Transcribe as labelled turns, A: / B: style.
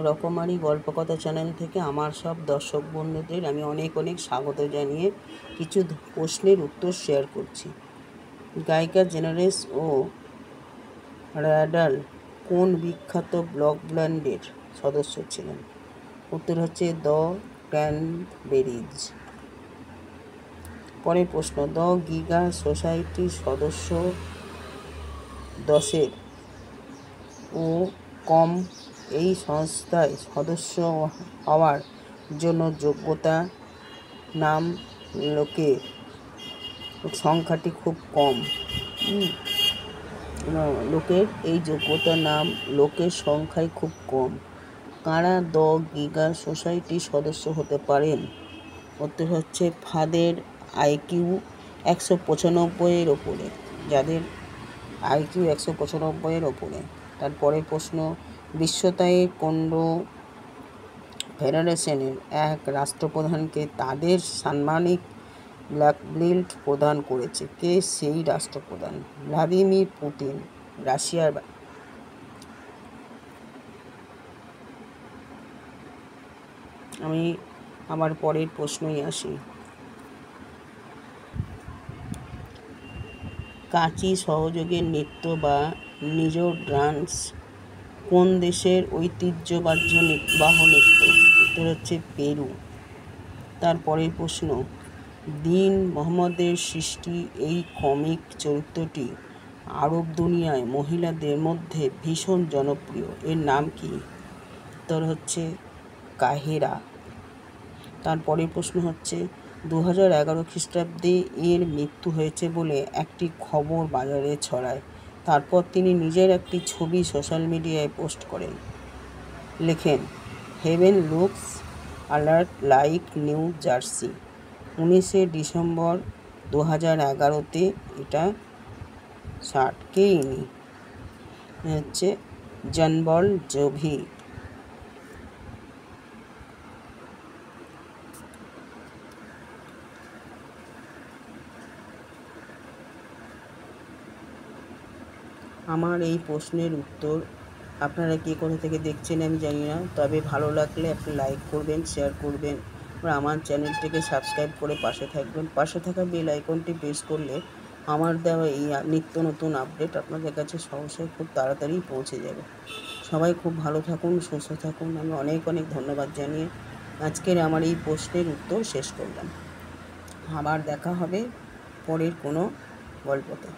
A: রকমারি গল্পকথা চ্যানেল থেকে আমার সব দর্শক বন্ধুদের আমি অনেক অনেক স্বাগত জানিয়ে কিছু প্রশ্নের উত্তর শেয়ার করছি। গায়িকা জেনারেস ও র্যাডাল কোন বিখ্যাত ব্লক ব্যান্ডের সদস্য ছিলেন? উত্তর হচ্ছে দ্য ক্র্যানবেরিজ। পরের প্রশ্ন, দ্য গিগা সোসাইটির সদস্য দশের ও কম এই সংস্থায় সদস্য হওয়ার জন্য যোগ্যতা নাম লোকের সংখ্যাটি খুব কম। লোকের এই যোগ্যতার নাম লোকের সংখ্যাই খুব কম। কারা দ্য গিগা সোসাইটির সদস্য হতে পারেন? উত্তর হচ্ছে ফাদের আইকিউ 195-এর ওপরে, যাদের আইকিউ 195-এর ওপরে। তারপরে প্রশ্ন, বিশ্বতায়ী কনফেডারেশনের এক রাষ্ট্রপ্রধানকে তাদের সাম্মানিক ব্ল্যাক বেল্ট প্রদান করেছে। কে সেই রাষ্ট্রপ্রধান? ভ্লাদিমির পুতিন, রাশিয়ার। আমি আমার পরের প্রশ্নই আসি। কাঁচি সহযোগের নৃত্য বা মিজো ডান্স কোন দেশের ঐতিহ্যবাহী নৃত্য? উত্তর হচ্ছে পেরু। তারপরের প্রশ্ন, দীন মোহাম্মদের সৃষ্টি এই কমিক চরিত্রটি আরব দুনিয়ায় মহিলাদের মধ্যে ভীষণ জনপ্রিয়, এর নাম কি? উত্তর হচ্ছে কাহেরা। তারপরের প্রশ্ন হচ্ছে 2011 খ্রিস্টাব্দে এর মৃত্যু হয়েছে বলে একটি খবর বাজারে ছড়ায়। তারপর তিনি নিজের একটি ছবি সোশ্যাল মিডিয়ায় পোস্ট করেন, লেখেন, heaven looks alert like New Jersey. 19শে ডিসেম্বর 2011-তে এটা কে ইনি হচ্ছে জন বন জোভি। আমার এই প্রশ্নের উত্তর আপনারা কে কোথা থেকে দেখছেন আমি জানি না, তবে ভালো লাগলে আপনি লাইক করবেন, শেয়ার করবেন, আর আমার চ্যানেলটিকে সাবস্ক্রাইব করে পাশে থাকবেন। পাশে থাকা বেল আইকনটি প্রেস করলে আমার দেওয়া এই নিত্য নতুন আপডেট আপনাদের কাছে সহজে খুব তাড়াতাড়ি পৌঁছে যাবে। সবাই খুব ভালো থাকুন, সুস্থ থাকুন। আমি অনেক অনেক ধন্যবাদ জানিয়ে আজকের আমার এই প্রশ্নের উত্তর শেষ করলাম। আবার দেখা হবে পরের কোনো গল্পতে।